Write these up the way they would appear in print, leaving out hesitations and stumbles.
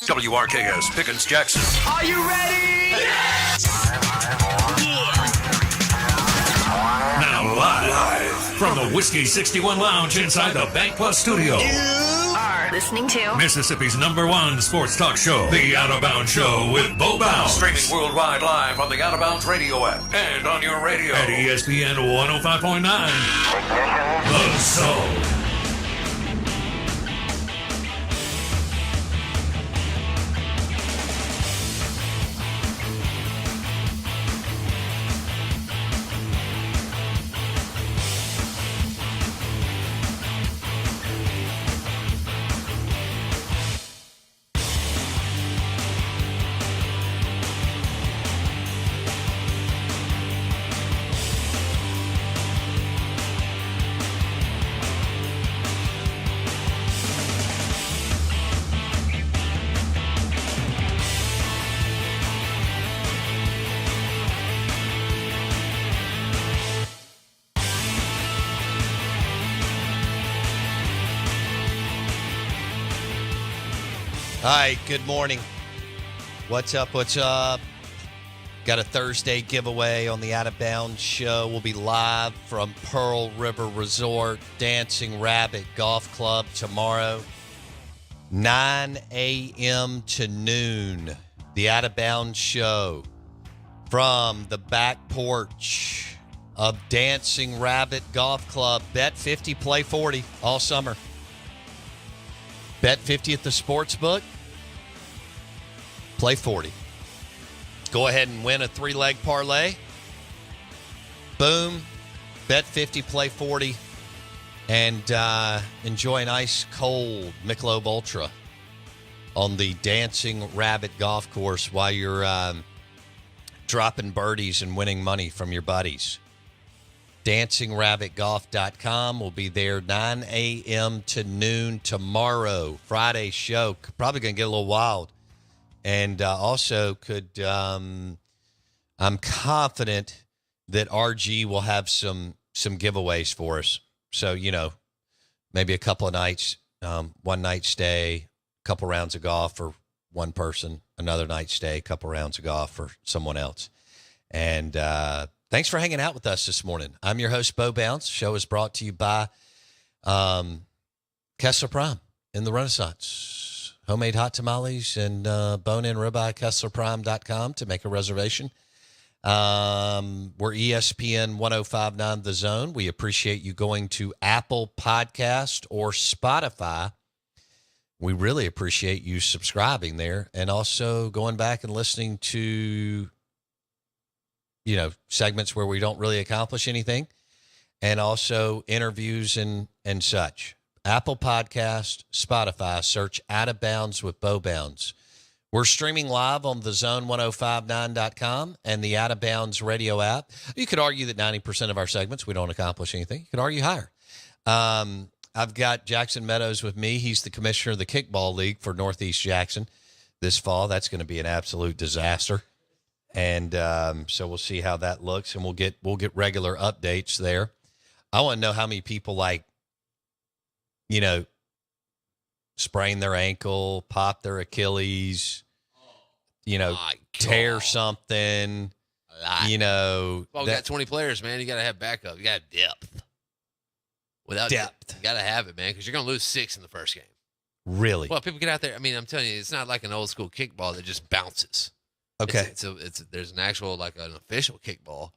WRKS Pickens Jackson. Are you ready? Yes! Now live from the Whiskey 61 Lounge inside the Bank Plus studio. You are listening to Mississippi's #1 sports talk show, The Out of Bounds Show with Bo Bounds. Streaming worldwide live on the Out of Bounds radio app and on your radio at ESPN 105.9. The Zone. All right, good morning. What's up? What's up? Got a Thursday giveaway on the Out of Bounds show. We'll be live from Pearl River Resort, Dancing Rabbit Golf Club tomorrow, 9 a.m. to noon. The Out of Bounds show from the back porch of Dancing Rabbit Golf Club. Bet 50, play 40 all summer. Bet 50 at the sports book. Play 40. Go ahead and win a 3-leg parlay. Boom. Bet 50, play 40. And enjoy an ice cold Michelob Ultra on the Dancing Rabbit Golf Course while you're dropping birdies and winning money from your buddies. DancingRabbitGolf.com will be there 9 a.m. to noon tomorrow. Friday's show. Probably going to get a little wild. And also I'm confident that RG will have some giveaways for us. So, maybe a couple of nights, one night stay, a couple rounds of golf for one person, another night stay, a couple rounds of golf for someone else. And thanks for hanging out with us this morning. I'm your host, Bo Bounds. The show is brought to you by Kessler Prime in the Renaissance. Homemade hot tamales and bone-in ribeye, KesslerPrime.com to make a reservation. We're ESPN 105.9 The Zone. We appreciate you going to Apple Podcast or Spotify. We really appreciate you subscribing there and also going back and listening to segments where we don't really accomplish anything, and also interviews and such. Apple Podcast, Spotify, search Out of Bounds with Bo Bounds. We're streaming live on thezone1059.com and the Out of Bounds radio app. You could argue that 90% of our segments, we don't accomplish anything. You could argue higher. I've got Jackson Meadows with me. He's the commissioner of the Kickball League for Northeast Jackson this fall. That's going to be an absolute disaster. And so we'll see how that looks, and we'll get regular updates there. I want to know how many people sprain their ankle, pop their Achilles, tear something. Well, we got 20 players, man. You got to have backup. You got to have depth. Without depth, you got to have it, man, because you're going to lose 6 in the first game. Really? Well, people get out there. I mean, I'm telling you, it's not like an old school kickball that just bounces. Okay. There's an actual, an official kickball.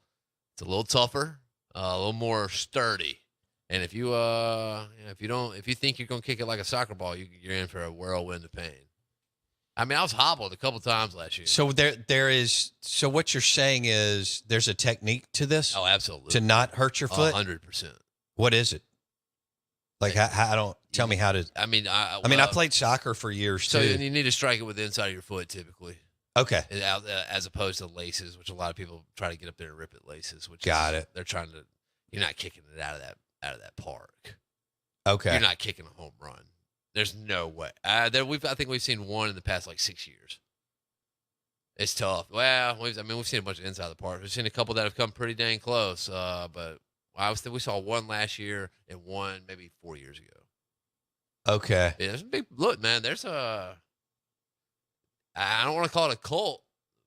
It's a little tougher, a little more sturdy. And if you think you're gonna kick it like a soccer ball, you're in for a whirlwind of pain. I mean, I was hobbled a couple times last year. So there is. So what you're saying is there's a technique to this? Oh, absolutely. To not hurt your foot? 100%. What is it? Tell me how to. I mean, I played soccer for years so too. So you need to strike it with the inside of your foot typically. Okay. As opposed to laces, which a lot of people try to get up there and rip at laces. They're trying to. You're not kicking it out of that park. Okay. You're not kicking a home run. There's no way. I think we've seen one in the past 6 years. It's tough. Well, we've seen a bunch of inside the park. We've seen a couple that have come pretty dang close. But we saw one last year and one maybe 4 years ago. Okay. Yeah, there's a big look, man. There's I don't want to call it a cult,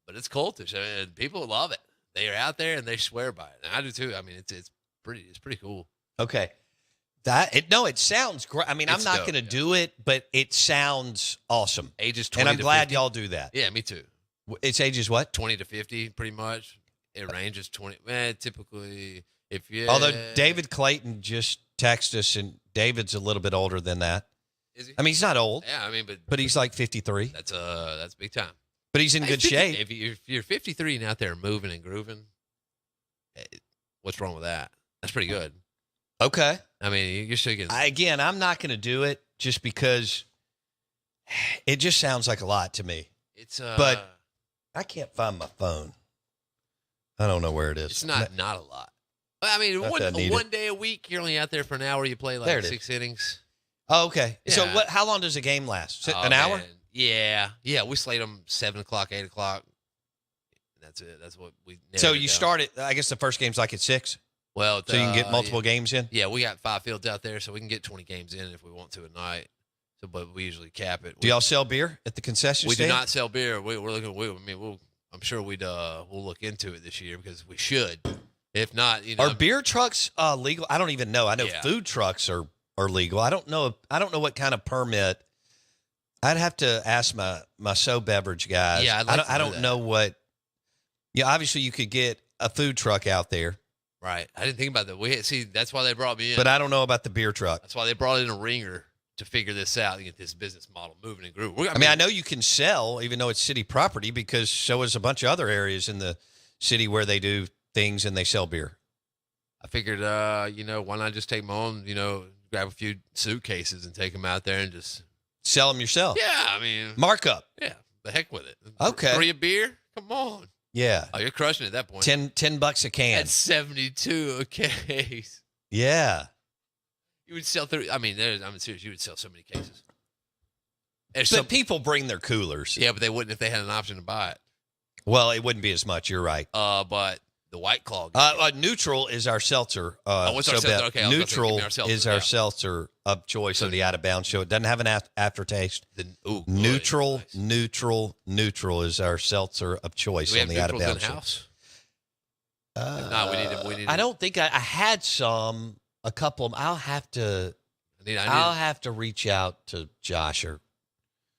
but it's cultish. I mean, people love it. They are out there and they swear by it. And I do too. I mean, it's pretty cool. Okay. It sounds great. I mean, I'm not going to do it, but it sounds awesome. Ages 20 and I'm to glad 50. y'all do that. Yeah, me too. It's ages what? 20 to 50, pretty much. It ranges 20. Typically, if you. Although David Clayton just texted us, and David's a little bit older than that. Is he? I mean, he's not old. Yeah, I mean, but he's like 53. That's big time. But he's in good shape. If you're 53 and out there moving and grooving, what's wrong with that? That's pretty good. Okay. I mean, you're still getting. Again, I'm not going to do it just because it just sounds like a lot to me. But I can't find my phone. I don't know where it is. It's not a lot. I mean, one day a week, you're only out there for an hour. You play like 6 innings. Oh, okay. Yeah. So how long does a game last? An hour? Yeah. We slate them 7 o'clock, 8 o'clock. That's it. That's what we. So you start it. I guess the first game's like at 6. Well, so you can get multiple games in. Yeah, we got 5 fields out there, so we can get 20 games in if we want to at night. So, but we usually cap it. Do y'all sell beer at the concession stand? We do not sell beer. We're looking. I'm sure we'll look into it this year because we should. If not, are beer trucks legal? I don't even know. I know food trucks are legal. I don't know what kind of permit. I'd have to ask my beverage guys. Yeah, I don't know what. Yeah, obviously you could get a food truck out there. Right. I didn't think about that. That's why they brought me in. But I don't know about the beer truck. That's why they brought in a ringer to figure this out and get this business model moving and grooving. I know you can sell, even though it's city property, because so is a bunch of other areas in the city where they do things and they sell beer. I figured, why not just take my own, grab a few suitcases and take them out there and just sell them yourself. Yeah, I mean, markup. Yeah, the heck with it. Okay, 3 a beer. Come on. Yeah. Oh, you're crushing it at that point. $10 a can. That's 72 a case. Yeah. You would sell 30. I mean, I'm serious. You would sell so many cases. But people bring their coolers. Yeah, but they wouldn't if they had an option to buy it. Well, it wouldn't be as much. You're right. But the White Claw. Neutral is our seltzer. What's our seltzer? Okay, Neutral is our seltzer of choice on the Out of Bounds show. It doesn't have an aftertaste. Neutral is our seltzer of choice on the Out of Bounds show. No, we need. I don't think I had some. A couple of them. I'll have to reach out to Josh or.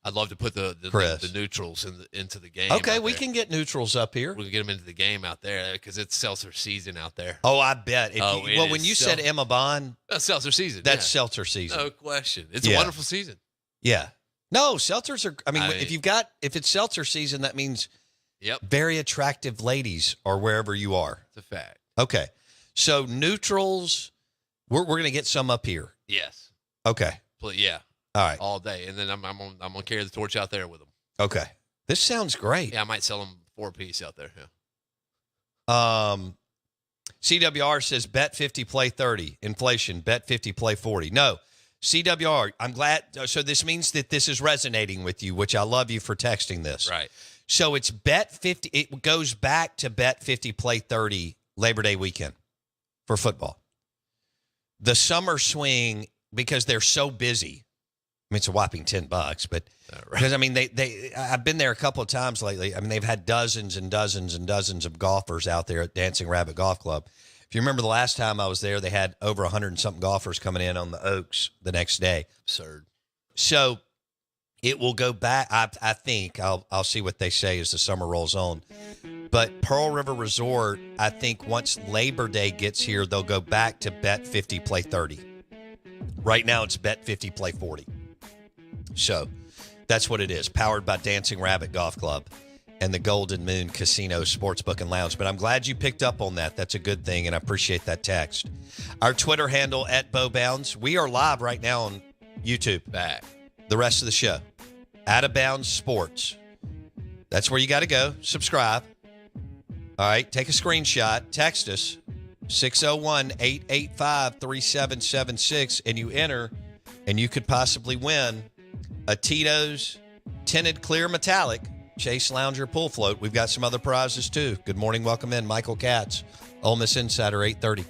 I'd love to put the neutrals into the game. Okay, we can get neutrals up here. We can get them into the game out there because it's seltzer season out there. Oh, I bet. When you said Emma Bond, that's seltzer season. That's seltzer season. No question. It's a wonderful season. Yeah. No, seltzers are. I mean, if it's seltzer season, that means very attractive ladies are wherever you are. It's a fact. Okay, so neutrals, we're gonna get some up here. Yes. Okay. Yeah. All right. All day, and then I'm gonna carry the torch out there with them. Okay. This sounds great. Yeah, I might sell them 4-piece out there. Yeah. CWR says bet 50, play 30. Inflation, bet 50, play 40. No, CWR. I'm glad. So this means that this is resonating with you, which I love you for texting this. Right. So it's bet 50. It goes back to bet 50, play 30 Labor Day weekend for football. The summer swing, because they're so busy. I mean, it's a whopping $10, but because I mean, I've been there a couple of times lately. I mean, they've had dozens and dozens and dozens of golfers out there at Dancing Rabbit Golf Club. If you remember the last time I was there, they had over 100 and something golfers coming in on the Oaks the next day. Absurd. So it will go back. I think I'll see what they say as the summer rolls on. But Pearl River Resort, I think once Labor Day gets here, they'll go back to bet 50, play 30. Right now it's bet 50, play 40. So that's what it is, powered by Dancing Rabbit Golf Club and the Golden Moon Casino Sportsbook and Lounge. But I'm glad you picked up on that. That's a good thing, and I appreciate that text. Our Twitter handle at BowBounds. We are live right now on YouTube. Back. The rest of the show. Out of Bounds Sports. That's where you got to go. Subscribe. All right, take a screenshot. Text us, 601-885-3776, and you enter, and you could possibly win a Tito's tinted clear metallic Chase Lounger pull float. We've got some other prizes too. Good morning. Welcome in. Michael Katz, Ole Miss Insider, 830.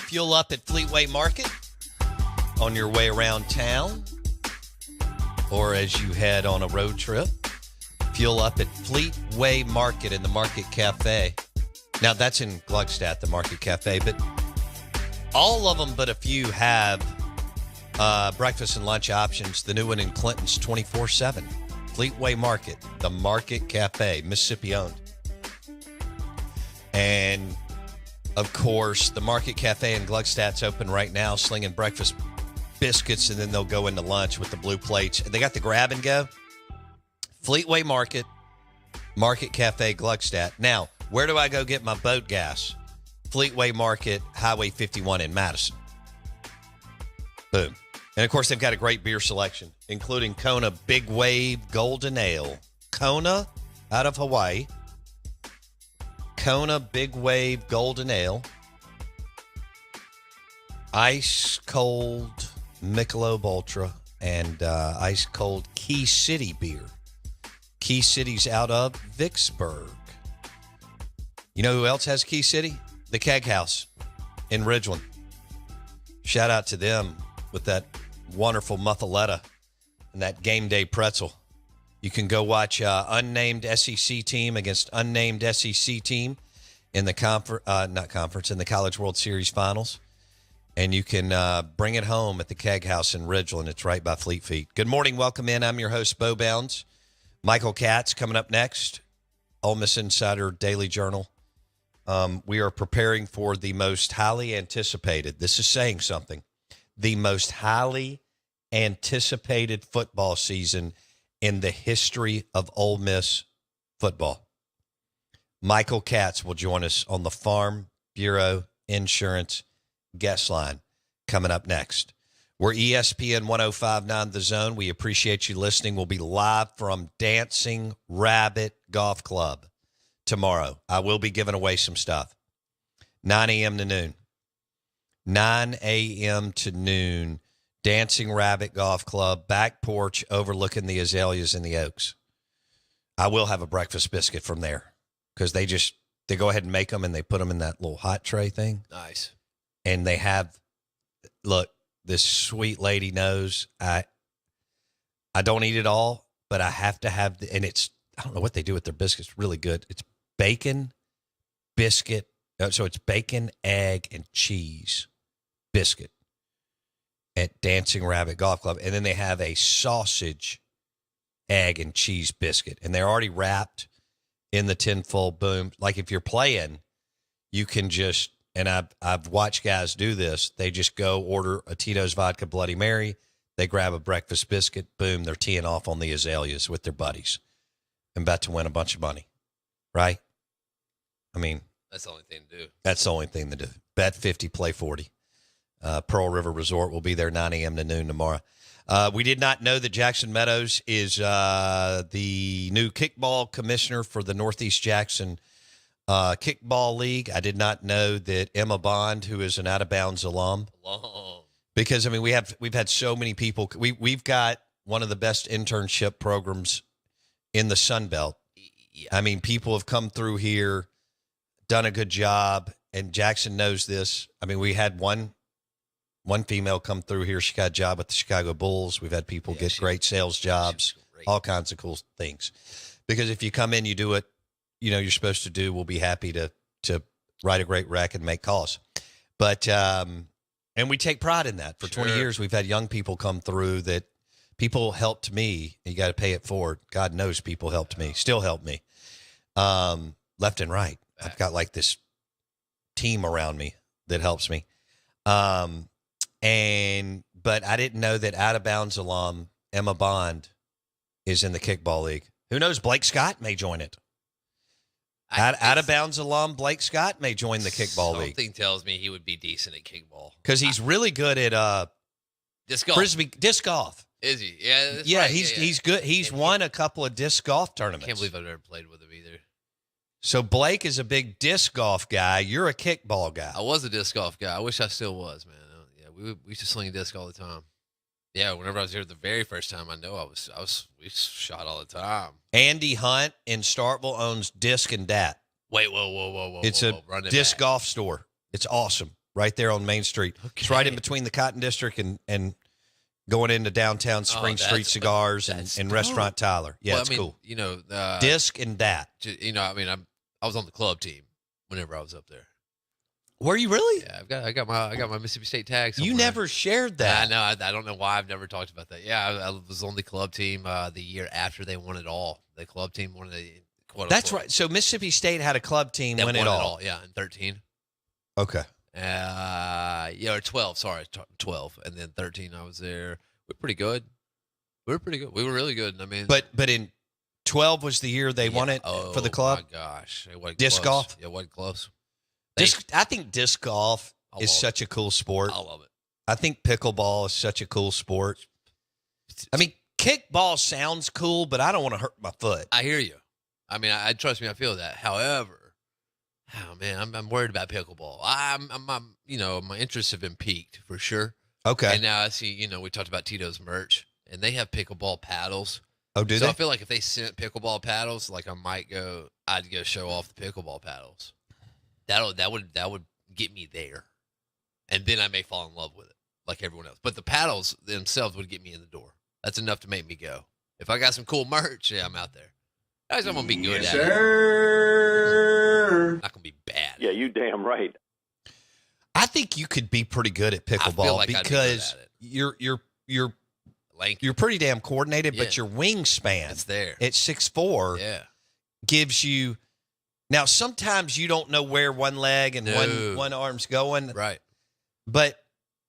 Fuel up at Fleetway Market on your way around town or as you head on a road trip. Fuel up at Fleetway Market in the Market Cafe. Now, that's in Gluckstadt, the Market Cafe, but all of them but a few have breakfast and lunch options. The new one in Clinton's 24/7. Fleetway Market, the Market Cafe, Mississippi owned. And, of course, the Market Cafe in Gluckstadt's open right now, slinging breakfast biscuits, and then they'll go into lunch with the blue plates. They got the grab and go. Fleetway Market, Market Cafe, Gluckstadt. Now, where do I go get my boat gas? Fleetway Market, Highway 51 in Madison. Boom. And, of course, they've got a great beer selection, including Kona Big Wave Golden Ale. Kona out of Hawaii. Kona Big Wave Golden Ale. Ice Cold Michelob Ultra and Ice Cold Key City beer. Key City's out of Vicksburg. You know who else has Key City? The Keg House in Ridgeland. Shout out to them with that wonderful muffaletta and that game day pretzel. You can go watch unnamed SEC team against unnamed SEC team in the in the College World Series Finals. And you can bring it home at the Keg House in Ridgeland. It's right by Fleet Feet. Good morning. Welcome in. I'm your host, Bo Bounds. Michael Katz coming up next. Ole Miss Insider Daily Journal. We are preparing for the most highly anticipated. This is saying something. The most highly anticipated football season in the history of Ole Miss football. Michael Katz will join us on the Farm Bureau Insurance guest line coming up next. We're ESPN 105.9 The Zone. We appreciate you listening. We'll be live from Dancing Rabbit Golf Club tomorrow. I will be giving away some stuff. 9 a.m. to noon. 9 a.m. to noon. Dancing Rabbit Golf Club, back porch overlooking the azaleas and the oaks. I will have a breakfast biscuit from there because they go ahead and make them and they put them in that little hot tray thing. Nice. And they have, look, this sweet lady knows I don't eat it all, but I have to have, and it's, I don't know what they do with their biscuits. Really good. It's bacon, biscuit. So it's bacon, egg, and cheese biscuit at Dancing Rabbit Golf Club. And then they have a sausage, egg, and cheese biscuit. And they're already wrapped in the tinfoil. Boom. Like if you're playing, you can just, and I've watched guys do this. They just go order a Tito's Vodka Bloody Mary. They grab a breakfast biscuit. Boom. They're teeing off on the azaleas with their buddies and about to win a bunch of money. Right? I mean, that's the only thing to do. That's the only thing to do. Bet 50, play 40. Pearl River Resort will be there 9 a.m. to noon tomorrow. We did not know that Jackson Meadows is the new kickball commissioner for the Northeast Jackson Kickball League. I did not know that Emma Bond, who is an Out of Bounds alum, because I mean we've had so many people. We've got one of the best internship programs in the Sun Belt. Yeah. I mean, people have come through here, done a good job, and Jackson knows this. I mean, we had one female come through here. She got a job with the Chicago Bulls. We've had people get great sales jobs, all kinds of cool things. Because if you come in, you do it, you're supposed to do, we'll be happy to write a great rec and make calls. But, and we take pride in that. For 20 years, we've had young people come through that people helped me. You got to pay it forward. God knows people helped me, still help me, left and right. I've got like this team around me that helps me. But I didn't know that Out of Bounds alum Emma Bond is in the kickball league. Who knows? Blake Scott may join it. Out of Bounds alum Blake Scott may join the kickball league. Something tells me he would be decent at kickball because he's really good at disc golf. Frisbee disc golf. Is he? Yeah. That's yeah, right. he's good. He's won a couple of disc golf tournaments. I can't believe I've never played with him either. So Blake is a big disc golf guy. You're a kickball guy. I was a disc golf guy. I wish I still was, man. Yeah, we used to sling disc all the time. Yeah, whenever I was here the very first time, I know we shot all the time. Andy Hunt in Starkville owns Disc and Dat. Wait, whoa. It's a disc golf store. It's awesome. right there on Main Street. Okay. It's right in between the Cotton District and going into downtown Spring Street Cigars and Restaurant Tyler. Yeah, well, it's cool. You know, Disc and that. You know, I mean, I was on the club team whenever I was up there. Were you really? Yeah, I got my Mississippi State tag. You never shared that. I know. I don't know why I've never talked about that. Yeah, I was on the club team the year after they won it all. The club team won it. That's right. So Mississippi State had a club team win it all. Yeah, in 13. Okay. Or 12. Sorry, 12, and then 13. I was there. We're pretty good. We were really good. I mean, but in 12 was the year they won it for the club. Oh my gosh, it wasn't disc close. golf. Yeah, it wasn't close. I think disc golf is such a cool sport. I love it. I think pickleball is such a cool sport. I mean, kickball sounds cool, but I don't want to hurt my foot. I hear you. I mean, I trust me. I feel that. However, oh man, I'm worried about pickleball. I'm you know, my interests have been piqued for sure. Okay. And now I see, you know, we talked about Tito's merch, and they have pickleball paddles. Oh, do so they? I feel like if they sent pickleball paddles, like I'd go show off the pickleball paddles. That would get me there, and then I may fall in love with it like everyone else. But the paddles themselves would get me in the door. That's enough to make me go. If I got some cool merch, yeah, I'm out there. I'm gonna be good at it. Not gonna be bad. Yeah, you damn right. I think you could be pretty good at pickleball because you're Lanky. you're pretty damn coordinated, but your wingspan It's there. at 6'4" gives you. Now sometimes you don't know where one leg and one arm's going, Right. but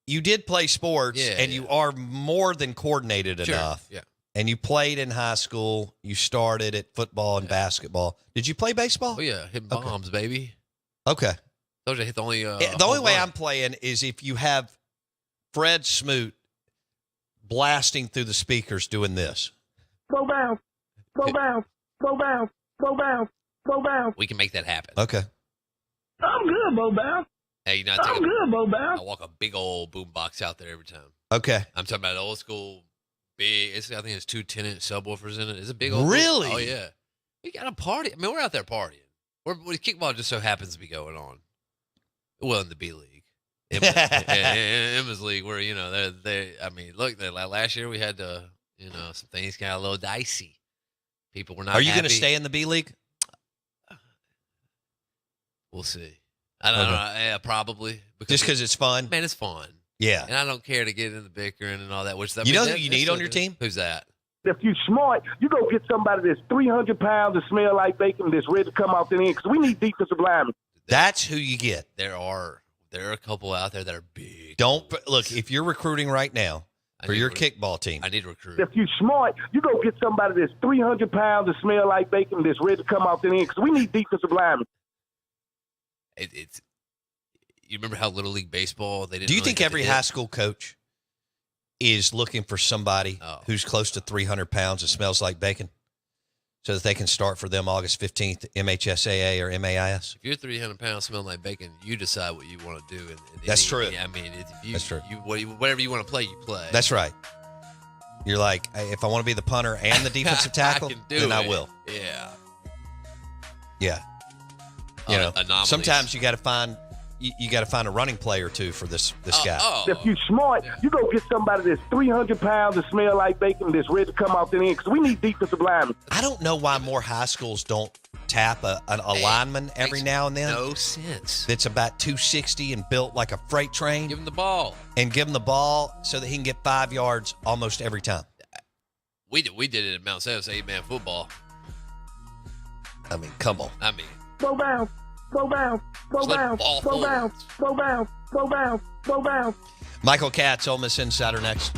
you did play sports and you are more than coordinated enough. Yeah. And you played in high school. You started at football and basketball. Did you play baseball? Oh yeah, hitting bombs, baby. Okay. Those I hit the only. The only way I'm playing is if you have Fred Smoot blasting through the speakers doing this. Go bounce, go bounce, go bounce, go bounce, go bounce. We can make that happen. Okay. I'm good, Bo Bounce. Hey, you know, I'm good, Bo Bounce. I walk a big old boom box out there every time. Okay. I'm talking about old school, big. I think it's 2 10-inch subwoofers in it. It's a big old. Really? Oh yeah. We got a party. I mean, we're out there partying. Kickball just so happens to be going on. Well, in the B League, Emma's League, where you know they. I mean, look, last year we had some things got a little dicey. People were not. Are you going to happy. stay in the B League? We'll see. I don't know. Yeah, probably. Just because it's fun? Man, it's fun. Yeah. And I don't care to get in the bickering and all that. Which you know who you need on your team? Who's that? If you smart, you go get somebody that's 300 pounds and smell like bacon that's ready to come out the end because we need defensive linemen. That's who you get. There are a couple out there that are big. Look, if you're recruiting right now for your kickball team. I need to recruit. If you smart, you go get somebody that's 300 pounds and smell like bacon that's ready to come out the end because we need defensive linemen. It's you remember how Little League Baseball they didn't. Do you really think get every high school coach is looking for somebody who's close to 300 pounds and smells like bacon so that they can start for them August 15th, MHSAA or MAIS? If you're 300 pounds smelling like bacon, you decide what you want to do. That's true. I mean, that's true. Whatever you want to play, you play. That's right. You're like, hey, if I want to be the punter and the defensive tackle, I will. Yeah. Yeah. You know, anomalies. sometimes you got to find a running play or two for this guy. If you smart, you go get somebody that's 300 pounds and smell like bacon that's ready to come out the end because we need defensive linemen. I don't know why more high schools don't tap a lineman every now and then. No sense. That's about 260 and built like a freight train. Give him the ball. And give him the ball so that he can get 5 yards almost every time. We did it at Mount Santos 8-man football. I mean, come on. I mean. Go bounce, go bounce, go bounce, go bounce, go bounce, go bounce, go bounce. Michael Katz, Ole Miss Insider next.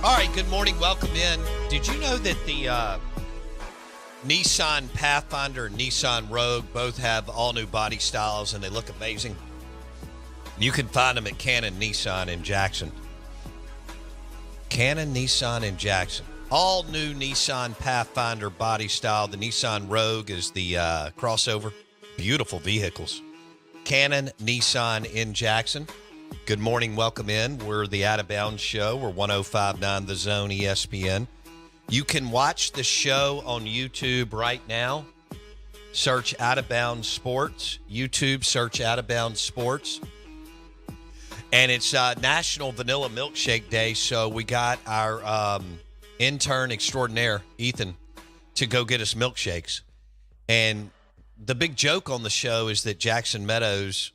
All right, good morning. Welcome in. Did you know that the Nissan Pathfinder and Nissan Rogue both have all-new body styles, and they look amazing? You can find them at Cannon Nissan in Jackson. Cannon Nissan in Jackson. All-new Nissan Pathfinder body style. The Nissan Rogue is the crossover. Beautiful vehicles. Cannon Nissan in Jackson. Good morning. Welcome in. We're the Out of Bounds Show. We're 105.9 The Zone ESPN. You can watch the show on YouTube right now. Search Out of Bounds Sports. YouTube, search Out of Bounds Sports. And it's National Vanilla Milkshake Day, so we got our intern extraordinaire, Ethan, to go get us milkshakes. And the big joke on the show is that Jackson Meadows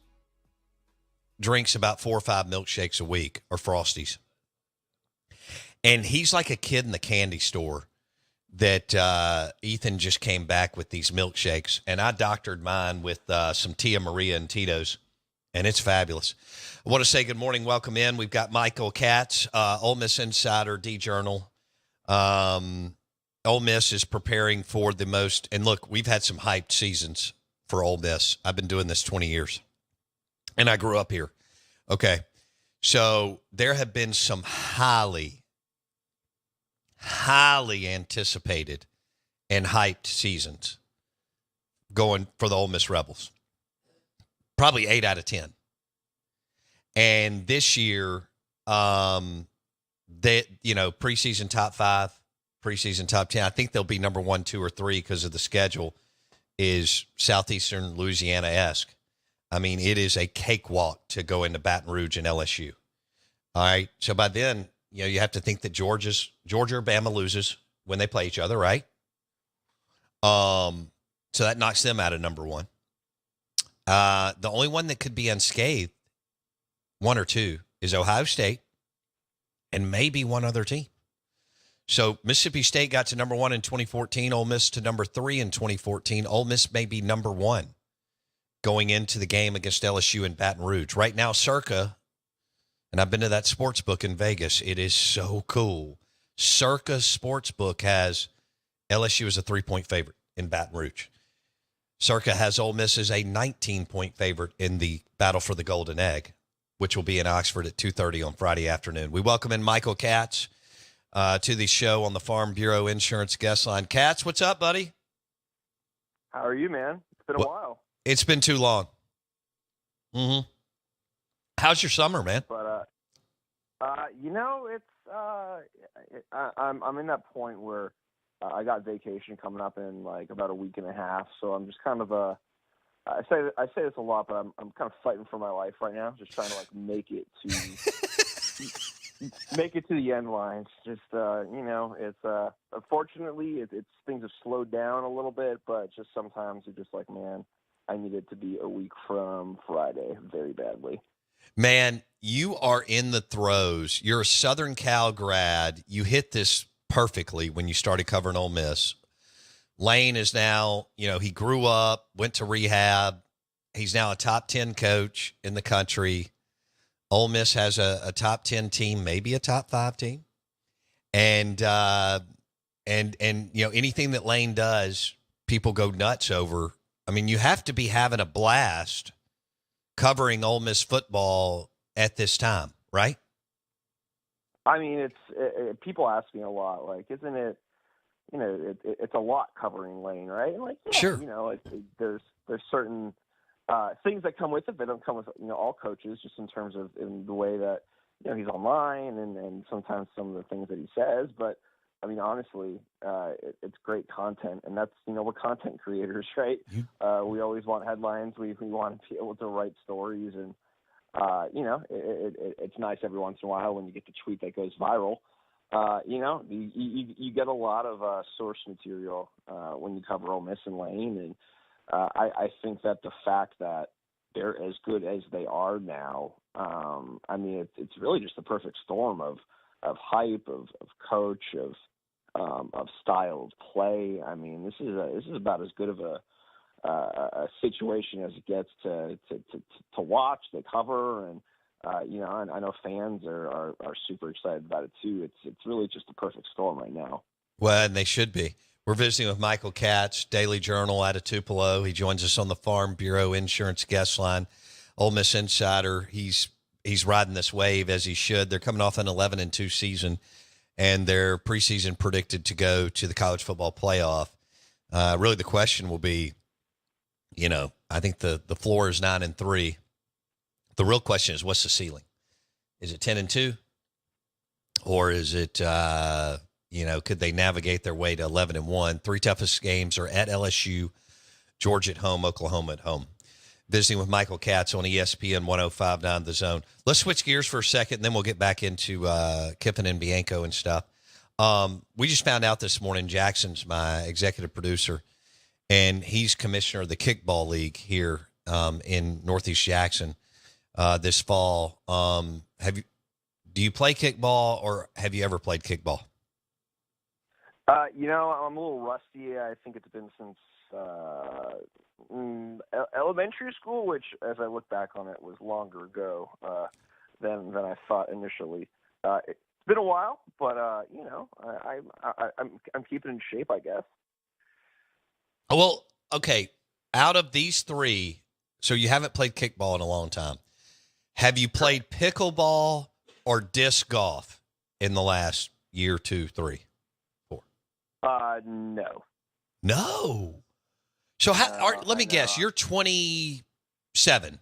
drinks about 4 or 5 milkshakes a week, or Frosties. And he's like a kid in the candy store that Ethan just came back with these milkshakes. And I doctored mine with some Tia Maria and Tito's, and it's fabulous. I want to say good morning. Welcome in. We've got Michael Katz, Ole Miss Insider, D-Journal. Ole Miss is preparing for the most, and look, we've had some hyped seasons for Ole Miss. I've been doing this 20 years, and I grew up here. Okay, so there have been some highly anticipated and hyped seasons going for the Ole Miss Rebels. Probably 8 out of 10. And this year, preseason top 5, preseason top 10. I think they'll be number 1, 2, or 3 because of the schedule is Southeastern Louisiana-esque. I mean, it is a cakewalk to go into Baton Rouge and LSU. All right. So by then, you have to think that Georgia or Bama loses when they play each other, right? So that knocks them out of number 1. The only one that could be unscathed, 1 or 2, is Ohio State and maybe one other team. So Mississippi State got to number 1 in 2014, Ole Miss to number 3 in 2014. Ole Miss may be number 1 going into the game against LSU in Baton Rouge. Right now, Circa, and I've been to that sports book in Vegas. It is so cool. Circa Sportsbook has LSU as a 3-point favorite in Baton Rouge. Circa has Ole Miss as a 19-point favorite in the battle for the Golden Egg, which will be in Oxford at 2:30 on Friday afternoon. We welcome in Michael Katz to the show on the Farm Bureau Insurance guest line. Katz, what's up, buddy? How are you, man? It's been a while. It's been too long. Mm-hmm. How's your summer, man? But I'm in that point where I got vacation coming up in like about a week and a half, so I'm just kind of I say this a lot, but I'm kind of fighting for my life right now, just trying to like make it to the end line. Just it's unfortunately it's things have slowed down a little bit, but just sometimes you're just like, man, I need it to be a week from Friday very badly. Man, you are in the throes. You're a Southern Cal grad. You hit this perfectly when you started covering Ole Miss. Lane is now, he grew up, went to rehab. He's now a top 10 coach in the country. Ole Miss has a top 10 team, maybe a top 5 team. And anything that Lane does, people go nuts over. I mean, you have to be having a blast covering Ole Miss football at this time, right? I mean, people ask me a lot, like, isn't it, it's a lot covering Lane, right? And like, yeah, sure. There's certain things that come with it. They don't come with, all coaches, just in terms of in the way that, he's online and sometimes some of the things that he says. But I mean, honestly, it's great content, and that's, we're content creators, right? We always want headlines. We want to be able to write stories, and it's nice every once in a while when you get the tweet that goes viral. You get a lot of source material when you cover Ole Miss and Lane, and I think that the fact that they're as good as they are now, I mean, it's really just the perfect storm of hype, of coach, of style of play. I mean, this is about as good of a situation as it gets to watch, to cover, and I know fans are super excited about it too. It's really just the perfect storm right now. Well, and they should be. We're visiting with Michael Katz, Daily Journal out of Tupelo. He joins us on the Farm Bureau Insurance Guest Line. Ole Miss Insider. He's riding this wave as he should. They're coming off an 11-2 season, and their preseason predicted to go to the college football playoff. Really, the question will be, I think the floor is 9-3. The real question is, what's the ceiling? Is it 10-2, or is it could they navigate their way to 11-1? Three toughest games are at LSU, Georgia at home, Oklahoma at home. Visiting with Michael Katz on ESPN 105.9 The Zone. Let's switch gears for a second, and then we'll get back into Kiffin and Bianco and stuff. We just found out this morning, Jackson's my executive producer, and he's commissioner of the Kickball League here in Northeast Jackson this fall. Do you play kickball, or have you ever played kickball? I'm a little rusty. I think it's been since elementary school, which, as I look back on it, was longer ago than I thought initially. It's been a while, but I'm keeping in shape, I guess. Well, okay. Out of these three, so you haven't played kickball in a long time. Have you played pickleball or disc golf in the last year, 2, 3, 4? No. No. So let me guess. You're 27.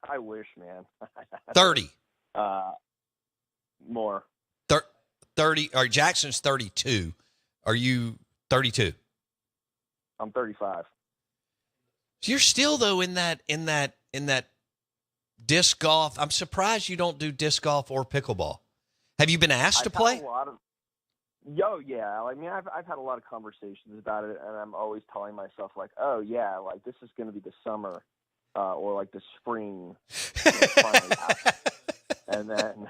I wish, man. 30. More. 30. Or Jackson's 32. Are you 32? I'm 35. So you're still though in that disc golf. I'm surprised you don't do disc golf or pickleball. Have you been asked to play? Yeah. I mean, I've had a lot of conversations about it, and I'm always telling myself, like, oh, yeah, like, this is going to be the summer or, like, the spring. Finally happen. And then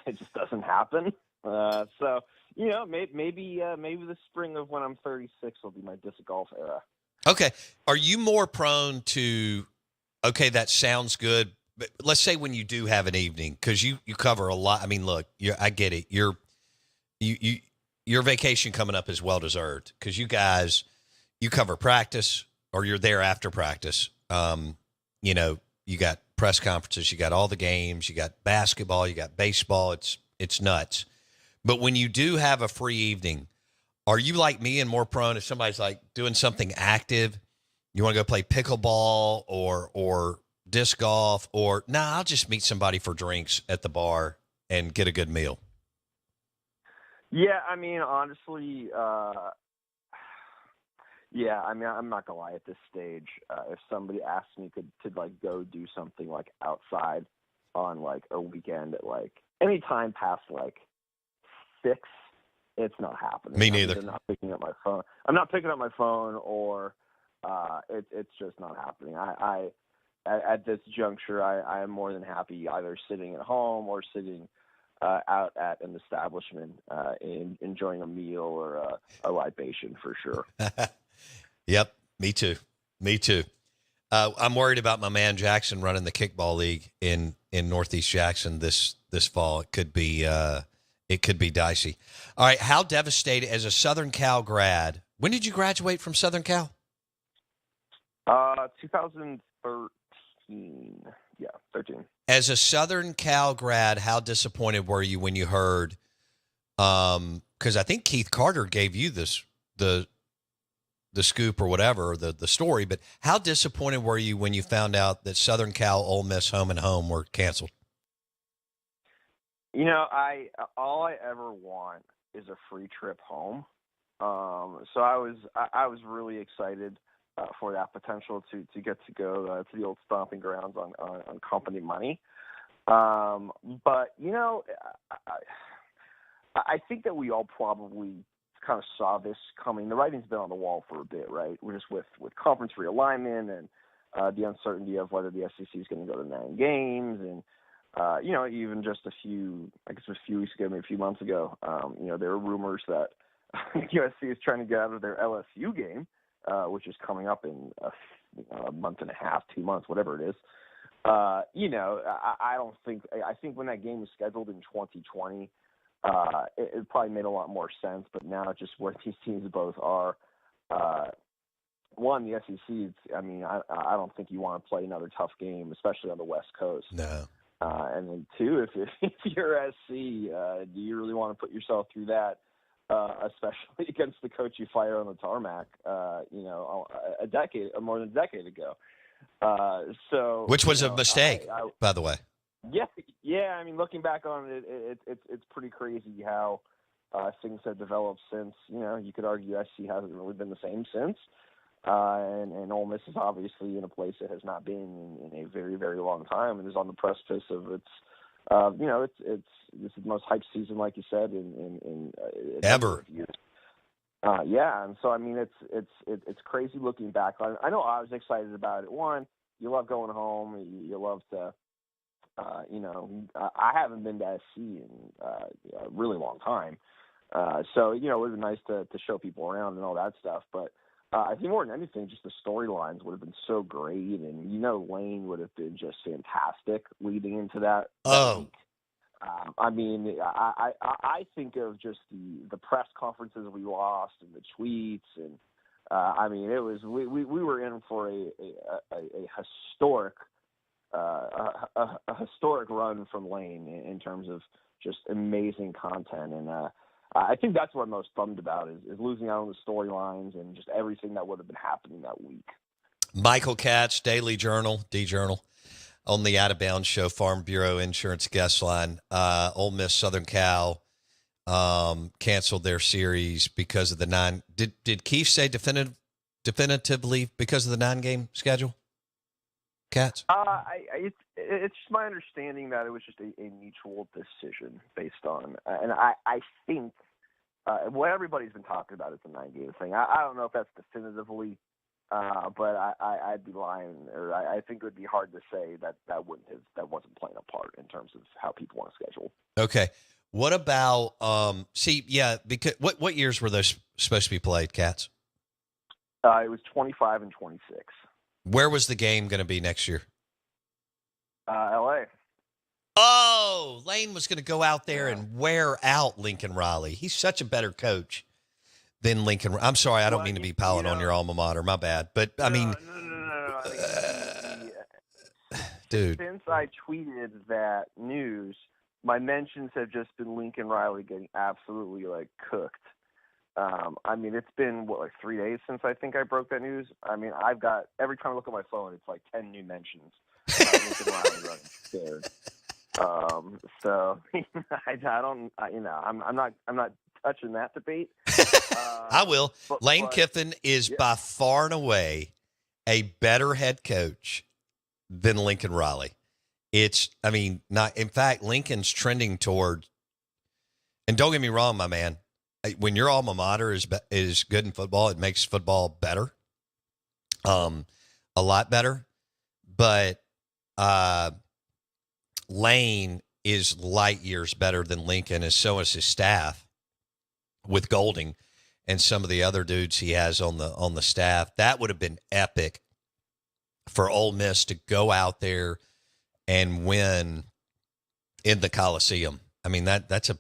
it just doesn't happen. So, maybe the spring of when I'm 36 will be my disc golf era. Okay. Are you more prone to, okay, that sounds good, but let's say when you do have an evening, because you cover a lot. I mean, look, I get it. Your vacation coming up is well-deserved because you guys, you cover practice or you're there after practice. You got press conferences, you got all the games, you got basketball, you got baseball. It's nuts. But when you do have a free evening, are you like me and more prone if somebody's like doing something active, you want to go play pickleball or disc golf, or I'll just meet somebody for drinks at the bar and get a good meal? Yeah, I mean, honestly, I'm not gonna lie. At this stage, if somebody asked me to like go do something like outside on like a weekend at like any time past like 6, it's not happening. Me neither. I'm not picking up my phone. I'm not picking up my phone, or it's just not happening. I at this juncture, I am more than happy either sitting at home or sitting out at an establishment, enjoying a meal or a libation for sure. Yep, me too. I'm worried about my man Jackson running the kickball league in Northeast Jackson this fall. It could be dicey. All right, how devastated as a Southern Cal grad? When did you graduate from Southern Cal? 2013. Yeah, 13. As a Southern Cal grad, how disappointed were you when you heard? Because I think Keith Carter gave you the scoop or whatever, or the story. But how disappointed were you when you found out that Southern Cal, Ole Miss, home and home were canceled? All I ever want is a free trip home. So I was really excited for that potential to get to go to the old stomping grounds on company money. But I think that we all probably kind of saw this coming. The writing's been on the wall for a bit, right? We're just with conference realignment and the uncertainty of whether the SEC is going to go to 9 games, and even just a few weeks ago, maybe a few months ago, there were rumors that USC is trying to get out of their LSU game, which is coming up in a month and a half, 2 months, whatever it is. I don't think – I think when that game was scheduled in 2020, it probably made a lot more sense. But now just where these teams both are, one, the SEC, I don't think you want to play another tough game, especially on the West Coast. No. And then two, if you're SC, do you really want to put yourself through that, especially against the coach you fired on the tarmac, more than a decade ago? Which was a mistake, by the way. Yeah. I mean, looking back on it, it's pretty crazy how things have developed since. You could argue SC hasn't really been the same since. And Ole Miss is obviously in a place it has not been in a very, very long time, and is on the precipice of its, this is the most hyped season, like you said, in ever. Years. And so I mean, it's crazy looking back on it. I know I was excited about it. One, you love going home. You love to, I haven't been to SC in a really long time, so it would have been nice to show people around and all that stuff, but. I think more than anything, just the storylines would have been so great, and Lane would have been just fantastic leading into that week. I think of just the press conferences we lost and the tweets, and it was we were in for a historic run from Lane in terms of just amazing content, and I think that's what I'm most bummed about is losing out on the storylines and just everything that would have been happening that week. Michael Katz, Daily Journal, D-Journal, on the Out of Bounds Show, Farm Bureau Insurance Guest Line. Ole Miss Southern Cal canceled their series because of the 9. Did Keefe say definitively because of the 9-game schedule? Katz? It's just my understanding that it was just a mutual decision based on, and I think what everybody's been talking about is the 9-game thing. I don't know if that's definitively, but I'd be lying, or I think it would be hard to say that wasn't playing a part in terms of how people want to schedule. Okay, what about because what years were those supposed to be played, Katz? It was 25 and 26. Where was the game going to be next year? L.A. Oh, Lane was going to go out there and wear out Lincoln Riley. He's such a better coach than Lincoln. I'm sorry, I don't mean to be piling on your alma mater. My bad. But, I mean. No. Dude. Since I tweeted that news, my mentions have just been Lincoln Riley getting absolutely, cooked. It's been, 3 days since I think I broke that news? I've got, every time I look at my phone, it's 10 new mentions. Lincoln Riley running scared. So I don't, I'm not touching that debate. I will. Lane Kiffin is by far and away a better head coach than Lincoln Riley. In fact, Lincoln's trending toward, and don't get me wrong, my man, when your alma mater is good in football, it makes football better, a lot better. But Lane is light years better than Lincoln, and so is his staff with Golding and some of the other dudes he has on the staff. That would have been epic for Ole Miss to go out there and win in the Coliseum. That's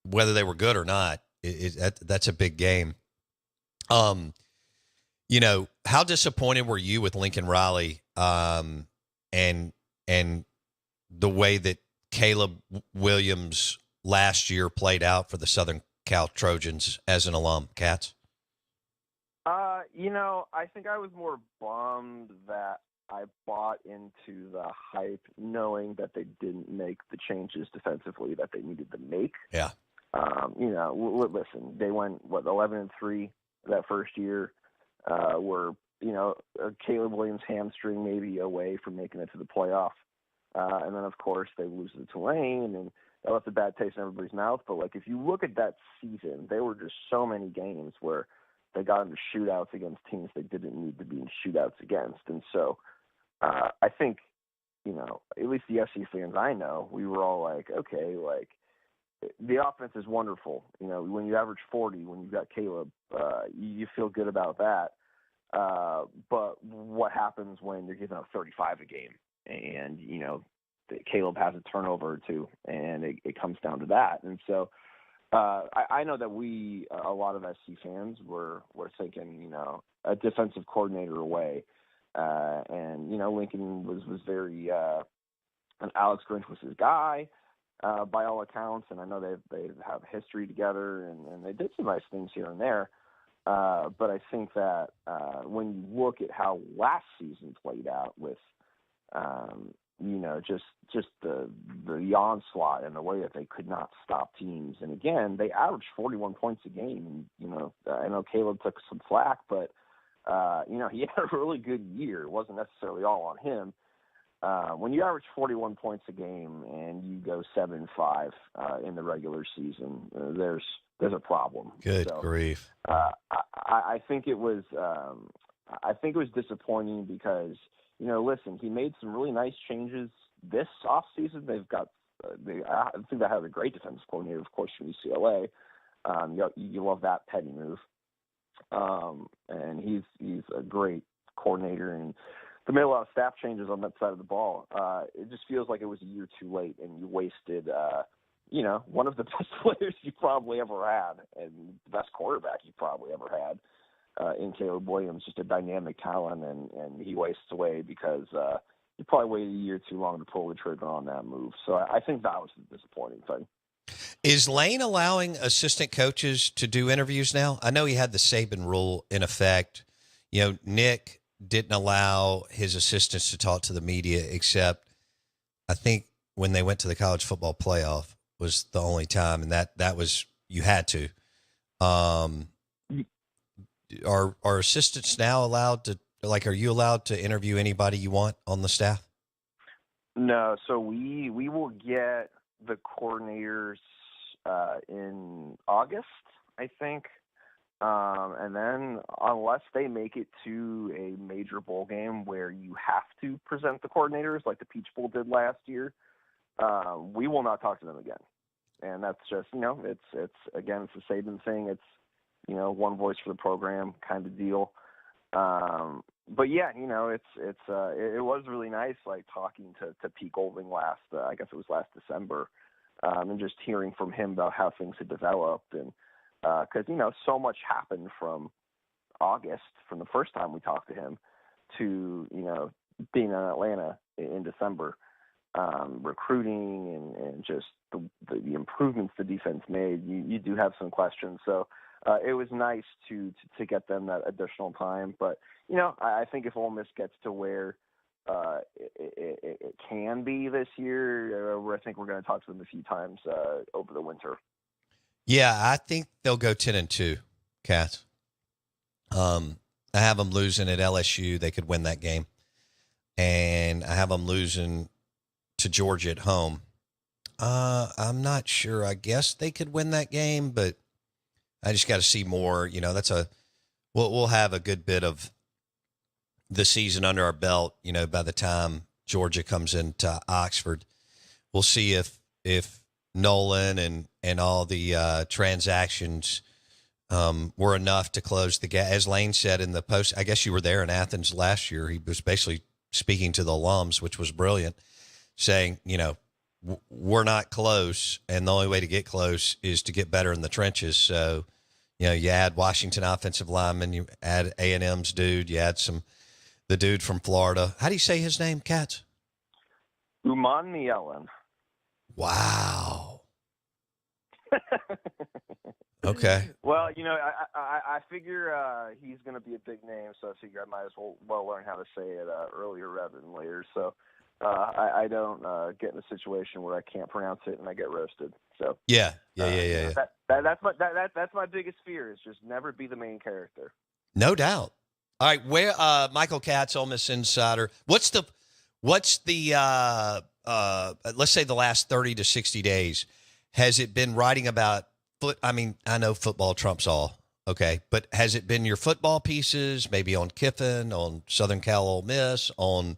whether they were good or not. That's a big game. How disappointed were you with Lincoln Riley and the way that Caleb Williams last year played out for the Southern Cal Trojans as an alum, Katz? I think I was more bummed that I bought into the hype knowing that they didn't make the changes defensively that they needed to make. Yeah. Listen, they went 11-3 that first year. Were Caleb Williams' hamstring maybe away from making it to the playoff, and then of course they lose to Tulane, and that left a bad taste in everybody's mouth. But if you look at that season, there were just so many games where they got into shootouts against teams they didn't need to be in shootouts against, and so I think at least the SC fans I know, we were all okay, the offense is wonderful. When you average 40, when you've got Caleb, you feel good about that. But what happens when you're giving up 35 a game and Caleb has a turnover or two, and it comes down to that. And so I know that a lot of SC fans were thinking, a defensive coordinator away, and Lincoln was very, and Alex Grinch was his guy, by all accounts, and I know they have history together, and they did some nice things here and there. But I think that when you look at how last season played out with, just the onslaught and the way that they could not stop teams. And again, they averaged 41 points a game. And, I know Caleb took some flack, but, he had a really good year. It wasn't necessarily all on him. When you average 41 points a game and you go 7-5 in the regular season, there's a problem. Good grief. I think it was disappointing because, listen, he made some really nice changes this offseason. They've got, I think they have a great defensive coordinator, of course, from UCLA. You love that Petty move. And he's a great coordinator, and they made a lot of staff changes on that side of the ball. It just feels like it was a year too late, and you wasted, one of the best players you probably ever had, and the best quarterback you probably ever had, in Caleb Williams, just a dynamic talent, and he wastes away because you probably waited a year too long to pull the trigger on that move. So I think that was the disappointing thing. Is Lane allowing assistant coaches to do interviews now? I know he had the Saban rule in effect. Nick didn't allow his assistants to talk to the media, except I think when they went to the college football playoff was the only time, and that was, you had to. Are assistants now allowed to, are you allowed to interview anybody you want on the staff? No, so we will get the coordinators in August, I think. And then unless they make it to a major bowl game where you have to present the coordinators like the Peach Bowl did last year, we will not talk to them again. And that's just, it's again, it's the Saban thing. It's, one voice for the program kind of deal. But yeah, it was really nice, talking to Pete Golding last, I guess it was last December, and just hearing from him about how things had developed. And, cause so much happened from August, from the first time we talked to him, to, being in Atlanta in December, recruiting and just the improvements the defense made. You do have some questions. So, it was nice to get them that additional time. But, I think if Ole Miss gets to where it can be this year, I think we're going to talk to them a few times over the winter. Yeah, I think they'll go 10-2, Katz. I have them losing at LSU. They could win that game. And I have them losing to Georgia at home. I'm not sure. I guess they could win that game, but I just got to see more. We'll have a good bit of the season under our belt, by the time Georgia comes into Oxford. We'll see if Nolan and all the transactions were enough to close the gap. As Lane said in the post, I guess you were there in Athens last year. He was basically speaking to the alums, which was brilliant, saying, we're not close, and the only way to get close is to get better in the trenches. So, you add Washington offensive lineman, you add A&M's dude, you add the dude from Florida. How do you say his name, Katz? Uman Mielen. Wow. Okay. Well, I figure he's going to be a big name, so I figure I might as well learn how to say it earlier rather than later. So I don't get in a situation where I can't pronounce it and I get roasted. So yeah. That's my biggest fear, is just never be the main character. No doubt. All right, where Michael Katz, Ole Miss Insider. What's the let's say the last 30 to 60 days, has it been writing about I mean, I know football trumps all, okay, but has it been your football pieces, maybe on Kiffin, on Southern Cal Ole Miss, on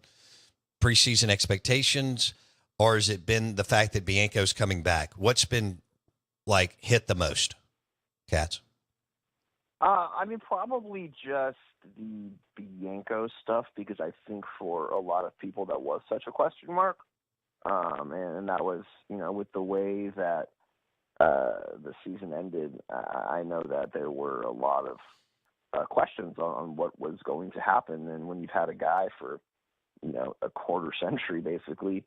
preseason expectations, or has it been the fact that Bianco's coming back? What's been hit the most, Katz? I mean, probably just the Bianco stuff because I think for a lot of people that was such a question mark. And that was, with the way that the season ended, I know that there were a lot of questions on what was going to happen. And when you've had a guy for, a quarter century, basically,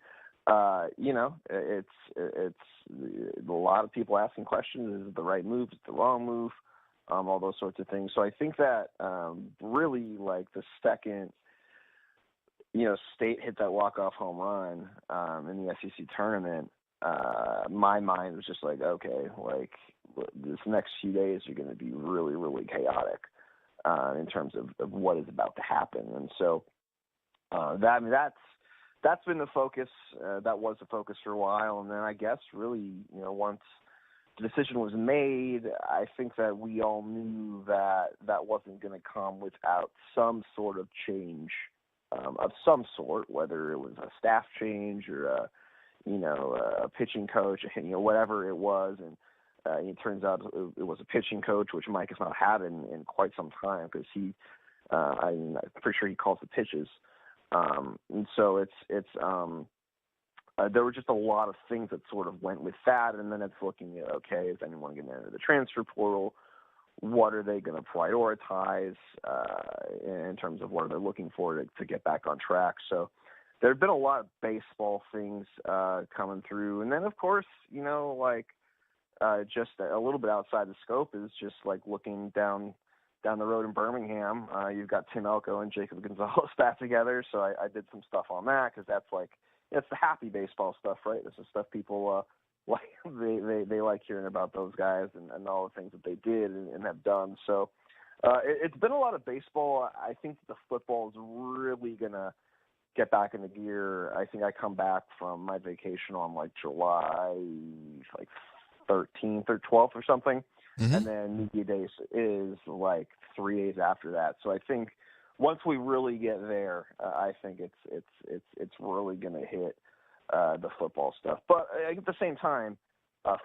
it's a lot of people asking questions. Is it the right move? Is it the wrong move? All those sorts of things. So I think that really, like, the second, State hit that walk-off home run in the SEC tournament, my mind was just like, okay, like, this next few days are going to be really, really chaotic in terms of what is about to happen. And so that's been the focus. That was the focus for a while. And then I guess really, once the decision was made, I think that we all knew that that wasn't going to come without some sort of change of some sort, whether it was a staff change or a pitching coach, whatever it was. And it turns out it was a pitching coach, which Mike has not had in quite some time because I'm pretty sure he calls the pitches. And so there were just a lot of things that sort of went with that. And then it's looking at, okay, is anyone going to enter the transfer portal? What are they going to prioritize in terms of what are they looking for to get back on track? So there have been a lot of baseball things coming through. And then, of course, just a little bit outside the scope is just like looking down the road in Birmingham. You've got Tim Elko and Jacob Gonzalez back together. So I did some stuff on that because that's like, it's the happy baseball stuff, right? This is stuff people like they like hearing about those guys and all the things that they did and have done. So it's been a lot of baseball. I think the football is really gonna get back into gear. I think I come back from my vacation on like July 13th or 12th or something, and then media days is like 3 days after that. So I think once we really get there, I think it's really gonna hit the football stuff. But at the same time,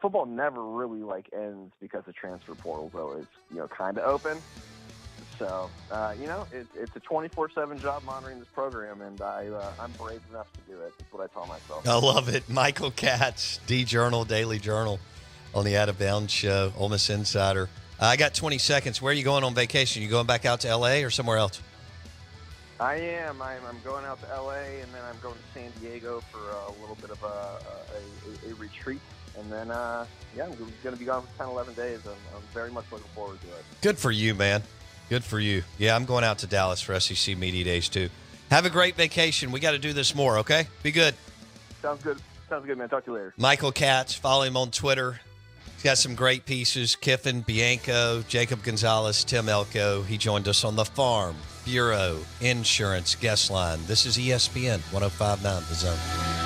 football never really ends because the transfer portal though is kind of open. So it's a 24/7 job monitoring this program, and I'm brave enough to do it. That's what I tell myself. I love it. Michael Katz, D-Journal, Daily Journal, on the Out of Bounds Show, Ole Miss Insider. I got 20 seconds. Where are you going on vacation? You going back out to L.A. or somewhere else? I am. I'm going out to L.A. and then I'm going to San Diego for a little bit of a retreat. And then, I'm going to be gone for 10, 11 days. I'm very much looking forward to it. Good for you, man. Good for you. Yeah, I'm going out to Dallas for SEC Media Days, too. Have a great vacation. We got to do this more, okay? Be good. Sounds good. Sounds good, man. Talk to you later. Michael Katz. Follow him on Twitter. He's got some great pieces. Kiffin, Bianco, Jacob Gonzalez, Tim Elko. He joined us on the Farm Bureau Insurance Guest Line. This is ESPN 105.9 The Zone.